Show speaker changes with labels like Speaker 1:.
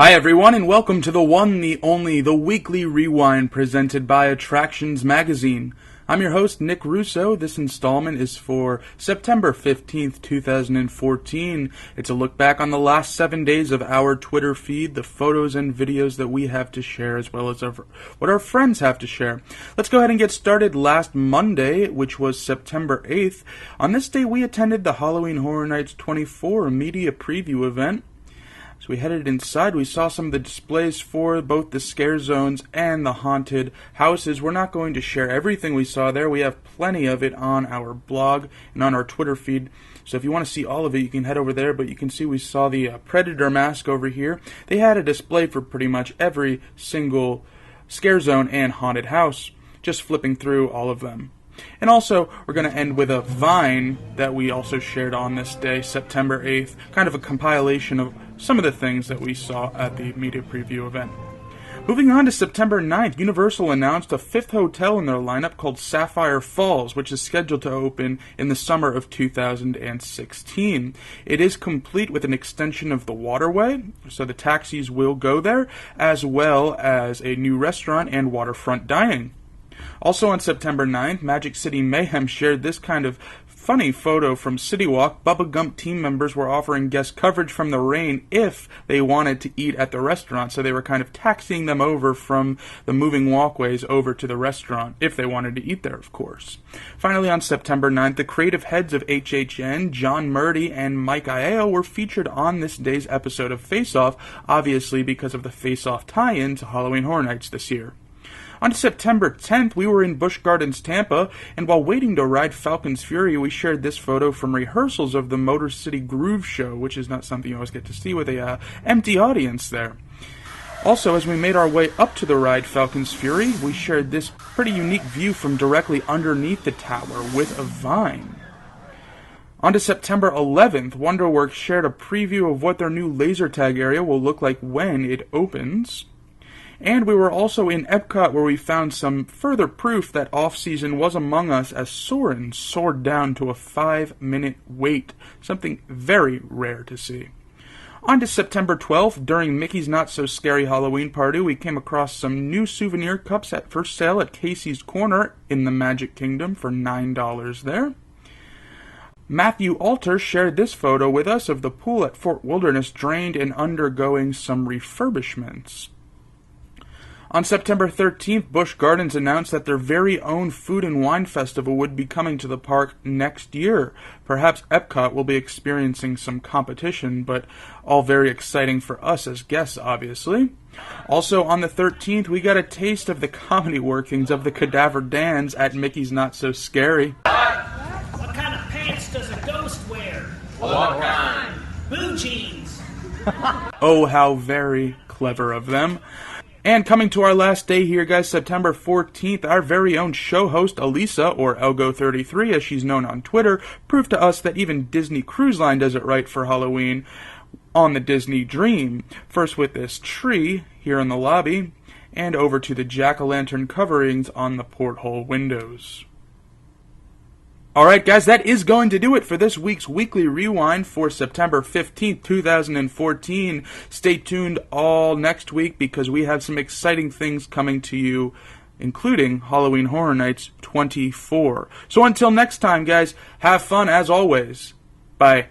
Speaker 1: Hi everyone, and welcome to the one, the only, the Weekly Rewind presented by Attractions Magazine. I'm your host, Nick Russo. This installment is for September 15th, 2014. It's a look back on the last 7 days of our Twitter feed, the photos and videos that we have to share, as well as what our friends have to share. Let's go ahead and get started. Last Monday, which was September 8th, on this day we attended the Halloween Horror Nights 24 media preview event. So we headed inside. We saw some of the displays for both the scare zones and the haunted houses. We're not going to share everything we saw there. We have plenty of it on our blog and on our Twitter feed. So if you want to see all of it, you can head over there. But you can see we saw the Predator mask over here. They had a display for pretty much every single scare zone and haunted house. Just flipping through all of them. And also, we're going to end with a Vine that we also shared on this day, September 8th, kind of a compilation of some of the things that we saw at the media preview event. Moving on to September 9th, Universal announced a fifth hotel in their lineup called Sapphire Falls, which is scheduled to open in the summer of 2016. It is complete with an extension of the waterway, so the taxis will go there, as well as a new restaurant and waterfront dining. Also on September 9th, Magic City Mayhem shared this kind of funny photo from City Walk. Bubba Gump team members were offering guests coverage from the rain if they wanted to eat at the restaurant, so they were kind of taxiing them over from the moving walkways over to the restaurant, if they wanted to eat there, of course. Finally, on September 9th, the creative heads of HHN, John Murdy and Mike Aiello, were featured on this day's episode of Face Off, obviously because of the Face Off tie-in to Halloween Horror Nights this year. On September 10th, we were in Busch Gardens, Tampa, and while waiting to ride Falcon's Fury, we shared this photo from rehearsals of the Motor City Groove show, which is not something you always get to see with a empty audience there. Also, as we made our way up to the ride Falcon's Fury, we shared this pretty unique view from directly underneath the tower with a vine. On to September 11th, WonderWorks shared a preview of what their new laser tag area will look like when it opens. And we were also in Epcot, where we found some further proof that off-season was among us as Soarin' soared down to a 5-minute wait, something very rare to see. On to September 12th, during Mickey's Not So Scary Halloween Party, we came across some new souvenir cups for sale at Casey's Corner in the Magic Kingdom for $9 there. Matthew Alter shared this photo with us of the pool at Fort Wilderness drained and undergoing some refurbishments. On September 13th, Busch Gardens announced that their very own food and wine festival would be coming to the park next year. Perhaps Epcot will be experiencing some competition, but all very exciting for us as guests, obviously. Also on the 13th, we got a taste of the comedy workings of the Cadaver Dans at Mickey's Not So Scary.
Speaker 2: What kind of pants does a ghost wear?
Speaker 3: What kind?
Speaker 2: Blue jeans.
Speaker 1: Oh, how very clever of them. And coming to our last day here, guys, September 14th, our very own show host, Elisa, or Elgo33 as she's known on Twitter, proved to us that even Disney Cruise Line does it right for Halloween on the Disney Dream. First with this tree here in the lobby, and over to the jack-o'-lantern coverings on the porthole windows. Alright guys, that is going to do it for this week's Weekly Rewind for September 15th, 2014. Stay tuned all next week because we have some exciting things coming to you, including Halloween Horror Nights 24. So until next time guys, have fun as always. Bye.